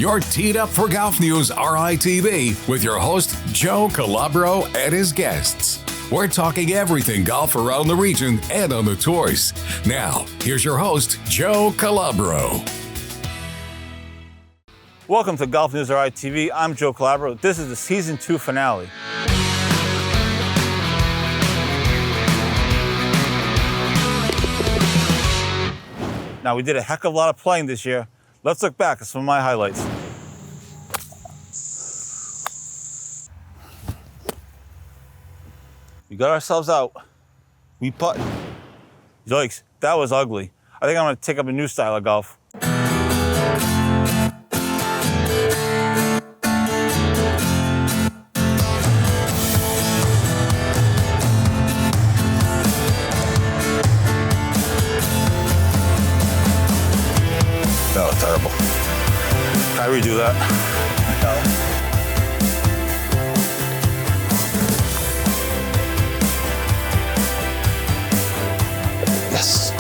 You're teed up for GolfNewsRI TV with your host, Joe Calabro, and his guests. We're talking everything golf around the region and on the tours. Now, here's your host, Joe Calabro. Welcome to GolfNewsRI TV. I'm Joe Calabro. This is the Season 2 finale. Now, we did a heck of a lot of playing this year. Let's look back at some of my highlights. We got ourselves out. We putt. Yikes, that was ugly. I think I'm gonna take up a new style of golf. That was terrible. Can I redo that? No. Yes.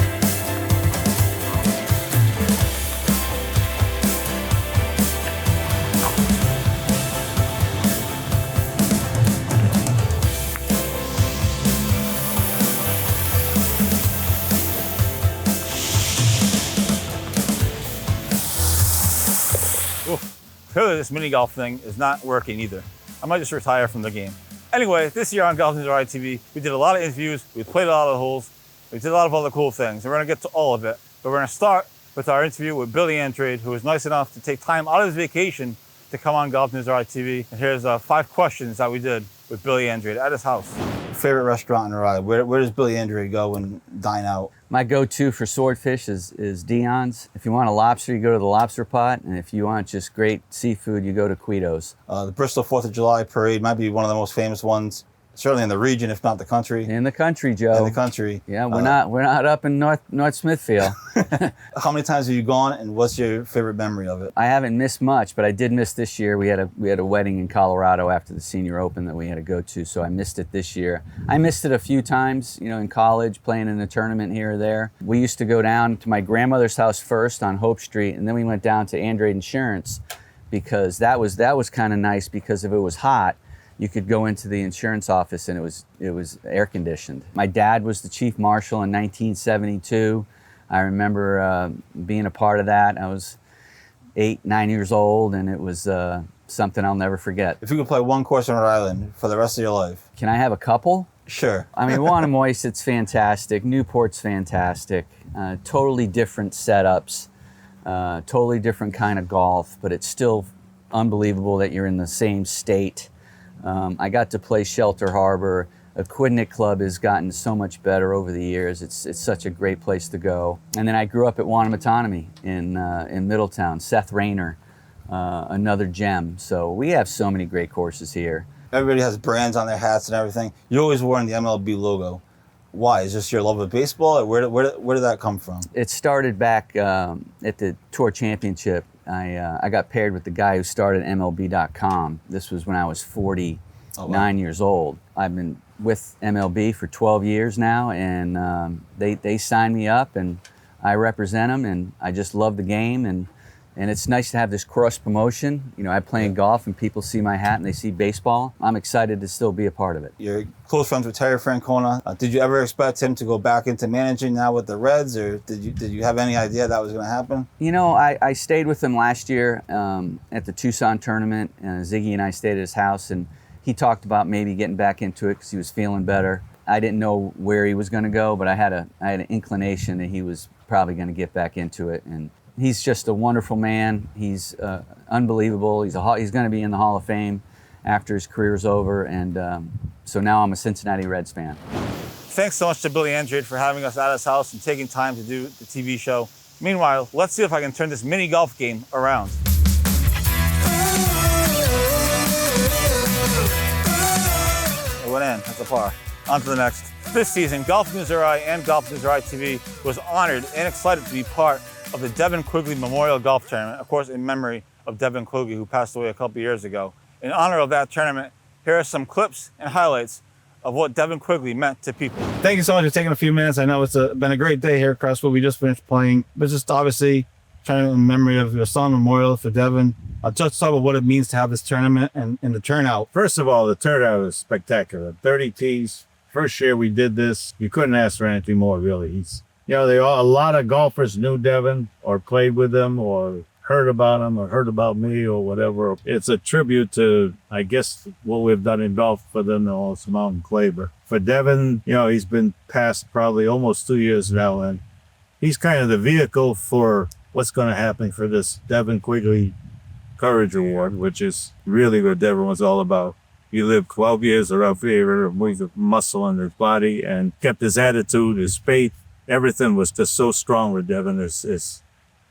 Clearly this mini golf thing is not working either. I might just retire from the game. Anyway, this year on GolfNewsRI TV, we did a lot of interviews, we played a lot of holes, we did a lot of other cool things, and we're gonna get to all of it. But we're gonna start with our interview with Billy Andrade, who was nice enough to take time out of his vacation to come on GolfNewsRI TV. And here's 5 questions that we did with Billy Andrade at his house. Favorite restaurant in Raleigh? Where does Billy Andrade go and dine out? My go-to for swordfish is Dion's. If you want a lobster, you go to the Lobster Pot, and if you want just great seafood, you go to Guido's. The Bristol 4th of July parade might be one of the most famous ones, certainly in the region, if not the country. In the country, Joe. In the country. Yeah, we're not up in North Smithfield. How many times have you gone, and what's your favorite memory of it? I haven't missed much, but I did miss this year. We had a wedding in Colorado after the Senior Open that we had to go to, so I missed it this year. I missed it a few times, in college, playing in a tournament here or there. We used to go down to my grandmother's house first on Hope Street, and then we went down to Andrade Insurance because that was kind of nice because if it was hot, you could go into the insurance office and it was air conditioned. My dad was the chief marshal in 1972. I remember being a part of that. I was 8, 9 years old, and it was something I'll never forget. If you could play one course on Rhode Island for the rest of your life. Can I have a couple? Sure. I mean, Wannamoysette's fantastic. Newport's fantastic. Totally different setups, totally different kind of golf, but it's still unbelievable that you're in the same state. I got to play Shelter Harbor. Aquidneck Club has gotten so much better over the years. It's such a great place to go. And then I grew up at Wanamatonamy in Middletown. Seth Rayner, another gem. So we have so many great courses here. Everybody has brands on their hats and everything. You always wore the MLB logo. Why? Is this your love of baseball, or where did that come from? It started back at the Tour Championship. I got paired with the guy who started MLB.com. This was when I was 49 years old. I've been with MLB for 12 years now, and they signed me up, and I represent them, and I just love the game, and it's nice to have this cross promotion. I play in golf, and people see my hat and they see baseball. I'm excited to still be a part of it. You're close friends with Terry Francona. Did you ever expect him to go back into managing now with the Reds, or did you have any idea that was going to happen? I stayed with him last year at the Tucson tournament. Ziggy and I stayed at his house, and he talked about maybe getting back into it because he was feeling better. I didn't know where he was going to go, but I had an inclination that he was probably going to get back into it. And he's just a wonderful man. He's unbelievable. He's going to be in the Hall of Fame after his career's over, and so now I'm a Cincinnati Reds fan. Thanks so much to Billy Andrade for having us at his house and taking time to do the TV show. Meanwhile, let's see if I can turn this mini golf game around. It went in. That's a par. On to the next. This season, GolfNewsRI and GolfNewsRI TV was honored and excited to be part of the Devon Quigley Memorial Golf Tournament, of course in memory of Devon Quigley, who passed away a couple years ago. In honor of that tournament, here are some clips and highlights of what Devon Quigley meant to people. Thank you so much for taking a few minutes. I know it's been a great day here at Crestwood. We just finished playing, but just obviously trying in memory of your son, memorial for Devon. I'll just talk about what it means to have this tournament and the turnout. First of all, the turnout was spectacular. 30 tees. First year we did this, you couldn't ask for anything more, really. A lot of golfers knew Devon or played with him or heard about him or heard about me or whatever. It's a tribute to, I guess, what we've done in golf for them and also Mountain Claver. For Devon, he's been past probably almost 2 years now, and he's kind of the vehicle for what's going to happen for this Devon Quigley Courage Award, which is really what Devon was all about. He lived 12 years without fear of muscle in his body and kept his attitude, his faith. Everything was just so strong with Devon.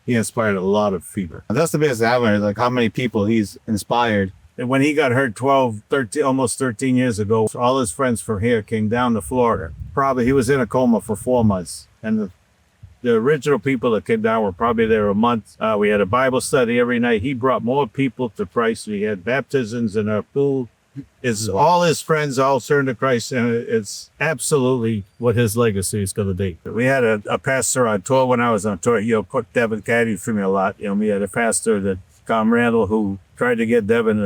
He inspired a lot of people. And that's the biggest element, like how many people he's inspired. And when he got hurt almost 13 years ago, all his friends from here came down to Florida. Probably he was in a coma for 4 months. And the original people that came down were probably there a month. We had a Bible study every night. He brought more people to Christ. We had baptisms in our pool. It's all his friends all turned to Christ, and it's absolutely what his legacy is going to be. We had a pastor on tour when I was on tour. Devon caddied for me a lot. We had a pastor, Tom Randall, who tried to get Devon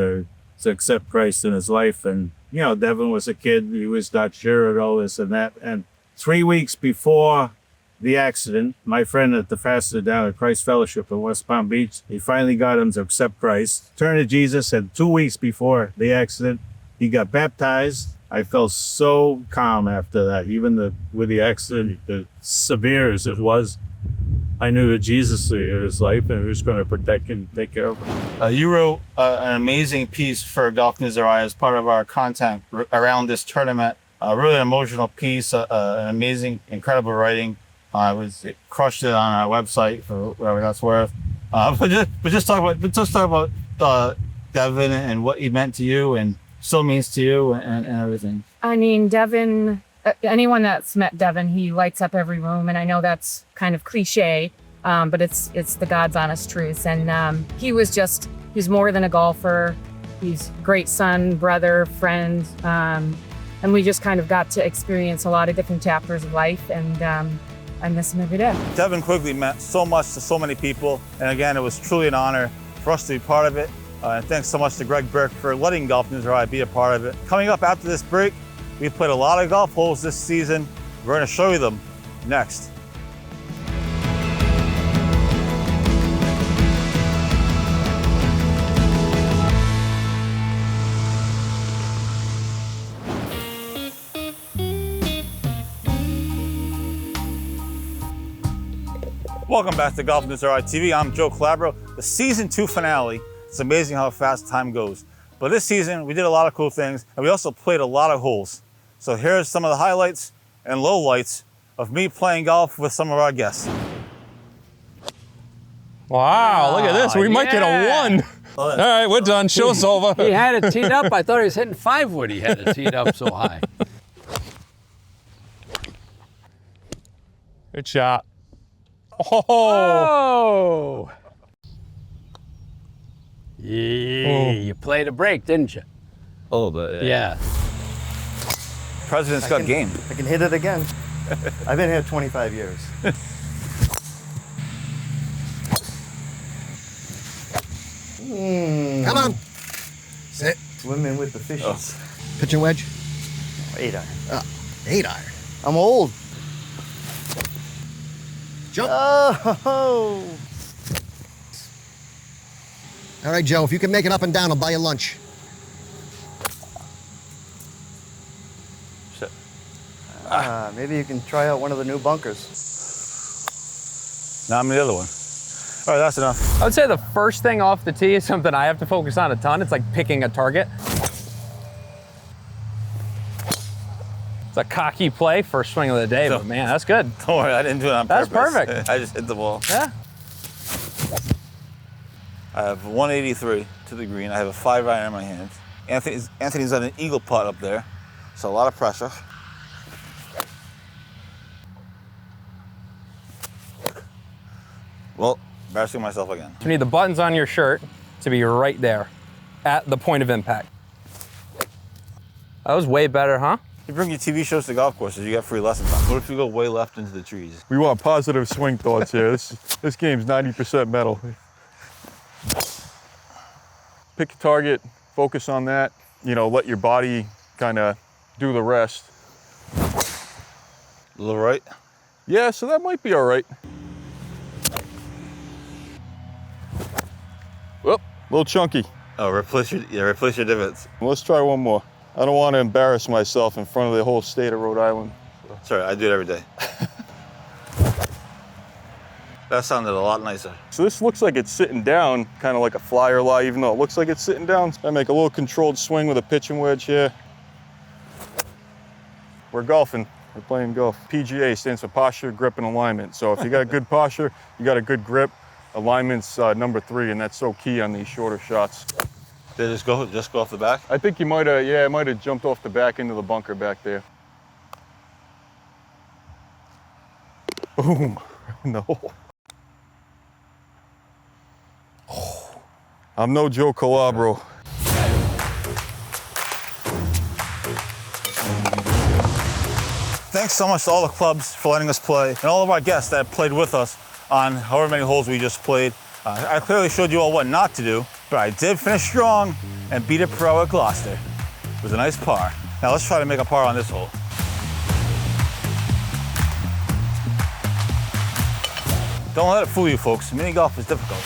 to accept Christ in his life. And, Devon was a kid. He was not sure and all this and that. And 3 weeks before the accident, my friend at the pastor down at Christ Fellowship in West Palm Beach, he finally got him to accept Christ, turn to Jesus, and 2 weeks before the accident, he got baptized. I felt so calm after that. Even with the accident, as severe as it was, I knew that Jesus was in his life and he was going to protect him and take care of him. You wrote an amazing piece for GolfNewsRI as part of our content around this tournament. A really emotional piece, an amazing, incredible writing. It crushed it on our website for whatever that's worth. But just talk about Devon and what he meant to you and still means to you and everything. I mean, Devon, anyone that's met Devon, he lights up every room. And I know that's kind of cliche, but it's the God's honest truth. And he's more than a golfer. He's a great son, brother, friend. And we just kind of got to experience a lot of different chapters of life. And I miss him every day. Devon Quigley meant so much to so many people. And again, it was truly an honor for us to be part of it. And thanks so much to Greg Burke for letting GolfNewsRI be a part of it. Coming up after this break, we played a lot of golf holes this season. We're going to show you them next. Welcome back to GolfNewsRI TV. I'm Joe Calabro. The season 2 finale. It's amazing how fast time goes. But this season, we did a lot of cool things, and we also played a lot of holes. So here's some of the highlights and lowlights of me playing golf with some of our guests. Wow, look at this. We might get a 1. All right, we're done. Show's over. He had it teed up. I thought he was hitting 5 wood. He had it teed up so high. Good shot. Oh! Yeah, you played a break, didn't you? A little bit. Yeah. President's got game. I can hit it again. I've been here 25 years. Come on. Sit. Swimming with the fishes. Pitching wedge. 8 iron. 8 iron. I'm old. Jump. Oh! All right, Joe, if you can make it up and down, I'll buy you lunch. Maybe you can try out one of the new bunkers. Now I'm in the other one. All right, that's enough. I would say the first thing off the tee is something I have to focus on a ton. It's like picking a target. It's a cocky play, first swing of the day, but man, that's good. Don't worry, I didn't do it on purpose. That's perfect. I just hit the ball. Yeah. I have 183 to the green. I have a 5 iron in my hand. Anthony's got an eagle putt up there, so a lot of pressure. Well, embarrassing myself again. You need the buttons on your shirt to be right there at the point of impact. That was way better, huh? You bring your TV shows to golf courses, you get free lesson time. What if you go way left into the trees? We want positive swing thoughts here. This game's 90% metal. pick a target, focus on that, you know, let your body kind of do the rest. A little right? Yeah, so that might be all right. Whoop, a little chunky. Oh, replace your divots. Let's try one more. I don't want to embarrass myself in front of the whole state of Rhode Island. Sorry, I do it every day. That sounded a lot nicer. So this looks like it's sitting down, kind of like a flyer lie, even though it looks like it's sitting down. I make a little controlled swing with a pitching wedge here. We're golfing, we're playing golf. PGA stands for posture, grip, and alignment. So if you got good posture, you got a good grip. Alignment's number 3, and that's so key on these shorter shots. Did it just go off the back? I think you might have, yeah, it might have jumped off the back into the bunker back there. Boom, no. Oh, I'm no Joe Calabro. Thanks so much to all the clubs for letting us play, and all of our guests that played with us on however many holes we just played. I clearly showed you all what not to do, but I did finish strong and beat a pro at Gloucester. It was a nice par. Now let's try to make a par on this hole. Don't let it fool you, folks. Mini golf is difficult.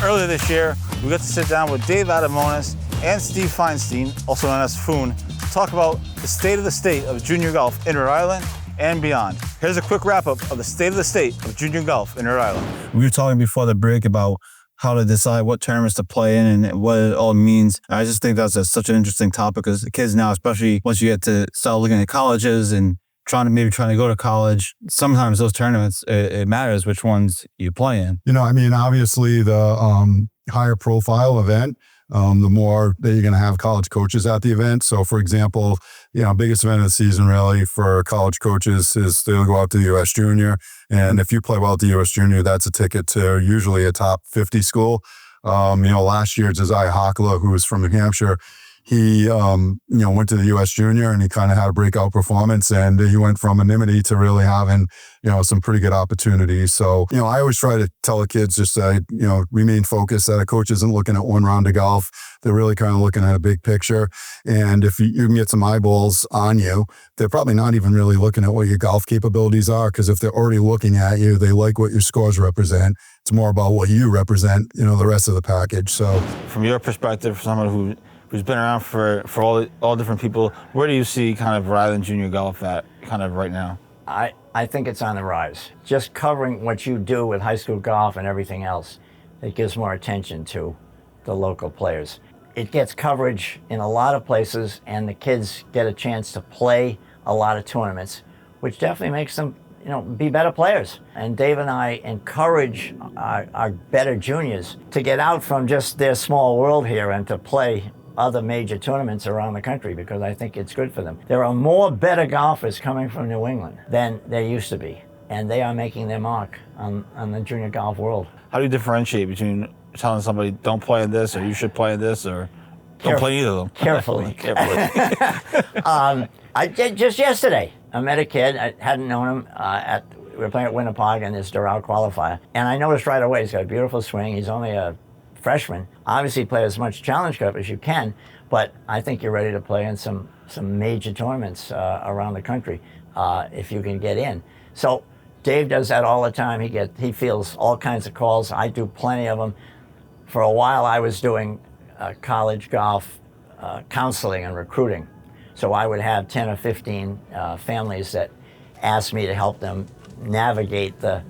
Earlier this year, we got to sit down with Dave Adamonis and Steve Feinstein, also known as Foon, to talk about the state of junior golf in Rhode Island and beyond. Here's a quick wrap-up of the state of junior golf in Rhode Island. We were talking before the break about how to decide what tournaments to play in and what it all means. I just think that's such an interesting topic because the kids now, especially once you get to start looking at colleges and trying to go to college, sometimes those tournaments, it matters which ones you play in. You know, I mean, obviously the higher profile event, the more that you're going to have college coaches at the event. So, for example, you know, biggest event of the season really for college coaches is they'll go out to the U.S. Junior. And if you play well at the U.S. Junior, that's a ticket to usually a top 50 school. You know, last year, Josiah Hockler, who was from New Hampshire, he, you know, went to the U.S. Junior and he kind of had a breakout performance, and he went from anonymity to really having, you know, some pretty good opportunities. So, you know, I always try to tell the kids just you know, remain focused, that a coach isn't looking at one round of golf. They're really kind of looking at a big picture. And if you can get some eyeballs on you, they're probably not even really looking at what your golf capabilities are, because if they're already looking at you, they like what your scores represent. It's more about what you represent, you know, the rest of the package. So from your perspective, for someone who's been around for all different people, where do you see kind of Rhode Island junior golf at kind of right now? I think it's on the rise. Just covering what you do with high school golf and everything else, it gives more attention to the local players. It gets coverage in a lot of places, and the kids get a chance to play a lot of tournaments, which definitely makes them, you know, be better players. And Dave and I encourage our better juniors to get out from just their small world here and to play other major tournaments around the country, because I think it's good for them. There are more better golfers coming from New England than there used to be, and they are making their mark on the junior golf world. How do you differentiate between telling somebody don't play in this, or you should play in this, or don't play either of them? Carefully. Just yesterday, I met a kid. I hadn't known him. We were playing at Winterpog in this Doral qualifier, and I noticed right away he's got a beautiful swing. He's only a freshman. Obviously, play as much challenge cup as you can, but I think you're ready to play in some major tournaments around the country if you can get in. So Dave does that all the time. He fields all kinds of calls. I do plenty of them. For a while, I was doing college golf counseling and recruiting. So I would have 10 or 15 families that asked me to help them navigate the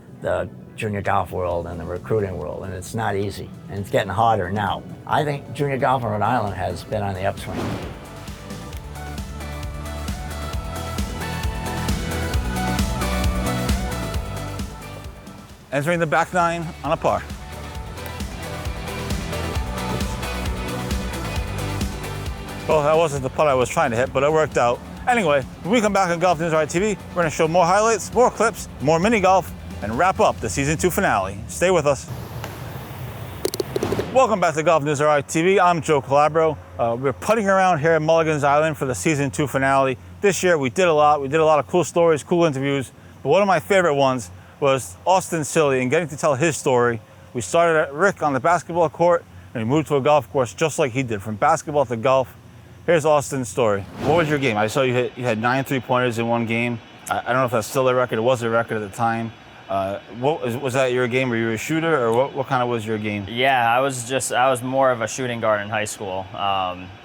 junior golf world and the recruiting world, and it's not easy, and it's getting harder now. I think junior golf in Rhode Island has been on the upswing. Entering the back nine on a par. Well, that wasn't the putt I was trying to hit, but it worked out. Anyway, when we come back on GolfNewsRI TV, we're going to show more highlights, more clips, more mini golf, and wrap up the Season 2 finale. Stay with us. Welcome back to GolfNewsRI TV. I'm Joe Calabro. We're putting around here at Mulligan's Island for the Season 2 finale. This year we did a lot. We did a lot of cool stories, cool interviews, but one of my favorite ones was Austin Silly and getting to tell his story. We started at Rick on the basketball court and we moved to a golf course just like he did, from basketball to golf. Here's Austin's story. What was your game? I saw you had 9 3-pointers in one game. I don't know if that's still a record. It was a record at the time. Was that your game? Were you a shooter, or what kind of was your game? Yeah, I was more of a shooting guard in high school.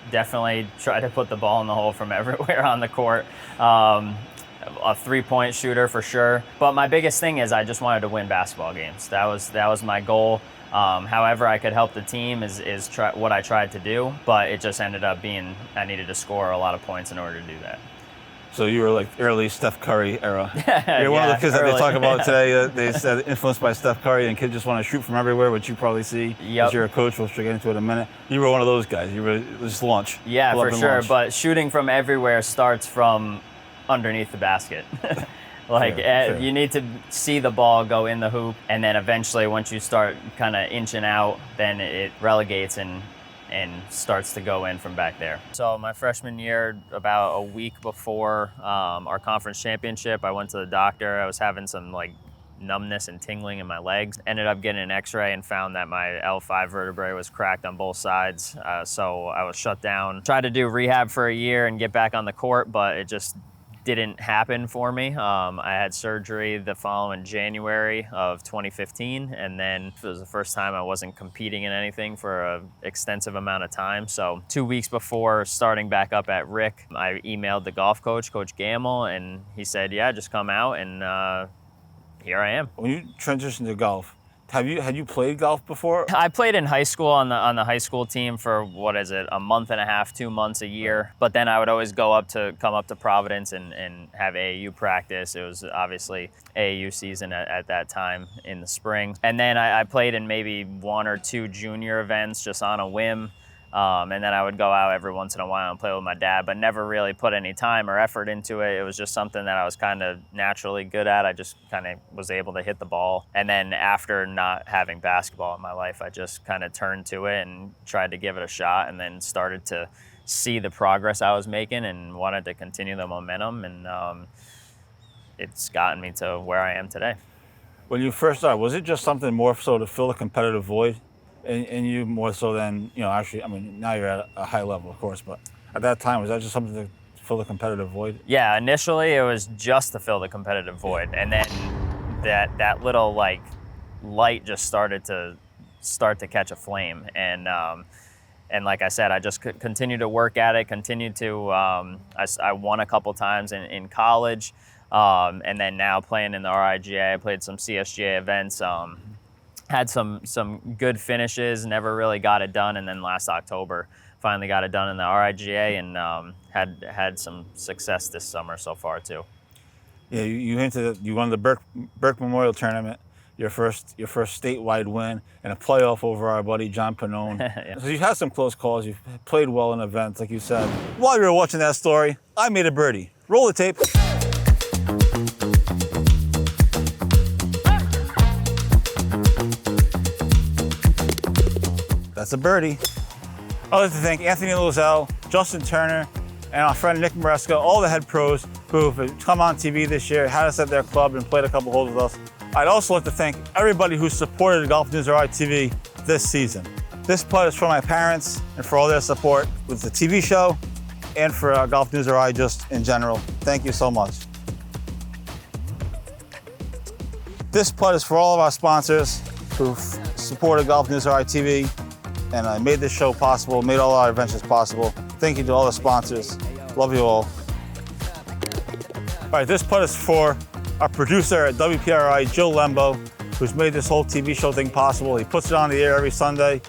Definitely tried to put the ball in the hole from everywhere on the court. A 3-point shooter for sure. But my biggest thing is I just wanted to win basketball games. That was my goal. However I could help the team is what I tried to do, but it just ended up being I needed to score a lot of points in order to do that. So you were like early Steph Curry era. You're one of the kids that they talk about today. They said influenced by Steph Curry, and kids just want to shoot from everywhere, which you probably see as you're a coach. We'll get into it in a minute. You were one of those guys. You were just launch. Yeah, for sure. But shooting from everywhere starts from underneath the basket. Sure. You need to see the ball go in the hoop, and then eventually once you start kind of inching out, then it relegates and starts to go in from back there. So my freshman year, about a week before our conference championship, I went to the doctor. I was having some numbness and tingling in my legs. Ended up getting an x-ray and found that my L5 vertebrae was cracked on both sides. So I was shut down. Tried to do rehab for a year and get back on the court, but it just didn't happen for me. I had surgery the following January of 2015, and then it was the first time I wasn't competing in anything for an extensive amount of time. So 2 weeks before starting back up at Rick, I emailed the golf coach, Coach Gamble, and he said, yeah, just come out, and here I am. When you transitioned to golf, had you played golf before? I played in high school on the high school team for a month and a half, 2 months a year. But then I would always come up to Providence and have AAU practice. It was obviously AAU season at that time in the spring. And then I played in maybe 1 or 2 junior events just on a whim. And then I would go out every once in a while and play with my dad, but never really put any time or effort into it. It was just something that I was kind of naturally good at. I just kind of was able to hit the ball. And then after not having basketball in my life, I just kind of turned to it and tried to give it a shot, and then started to see the progress I was making and wanted to continue the momentum. And it's gotten me to where I am today. When you first started, was it just something more so to fill a competitive void? And you more so than, actually, I mean, now you're at a high level, of course, but at that time, was that just something to fill the competitive void? Yeah, initially it was just to fill the competitive void. And then that little light just started to catch a flame. And like I said, I just continued to work at it, continued to, I won a couple times in college. And then now playing in the RIGA, I played some CSGA events. Had some good finishes, never really got it done, and then last October finally got it done in the RIGA, and had some success this summer so far too. Yeah, you won the Burke Memorial Tournament, your first statewide win, and a playoff over our buddy John Pannone. Yeah. So you've had some close calls. You've played well in events, like you said. While you were watching that story, I made a birdie. Roll the tape. That's a birdie. I'd like to thank Anthony Lozelle, Justin Turner, and our friend Nick Maresca, all the head pros who have come on TV this year, had us at their club, and played a couple holes with us. I'd also like to thank everybody who supported GolfNewsRI TV this season. This putt is for my parents and for all their support with the TV show and for GolfNewsRI just in general. Thank you so much. This putt is for all of our sponsors who've supported GolfNewsRI TV and made this show possible, made all our adventures possible. Thank you to all the sponsors. Love you all. All right, this putt is for our producer at WPRI, Joe Lembo, who's made this whole TV show thing possible. He puts it on the air every Sunday.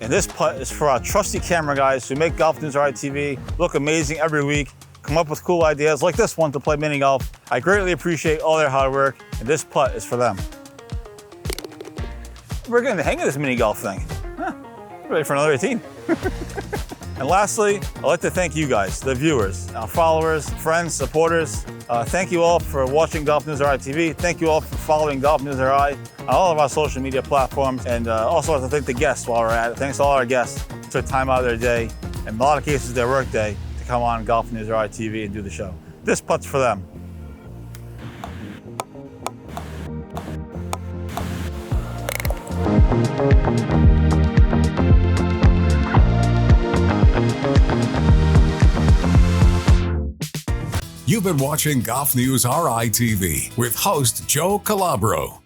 And this putt is for our trusty camera guys who make GolfNewsRI TV look amazing every week, come up with cool ideas like this one to play mini golf. I greatly appreciate all their hard work, and this putt is for them. We're getting the hang of this mini golf thing. Ready for another 18. And lastly, I'd like to thank you guys, the viewers, our followers, friends, supporters. Thank you all for watching GolfNewsRI TV. Thank you all for following GolfNewsRI on all of our social media platforms. And also I'd like to thank the guests while we're at it. Thanks to all our guests who took time out of their day, and in a lot of cases their work day, to come on GolfNewsRI TV and do the show. This putt's for them. You've been watching Golf News RI TV with host Joe Calabro.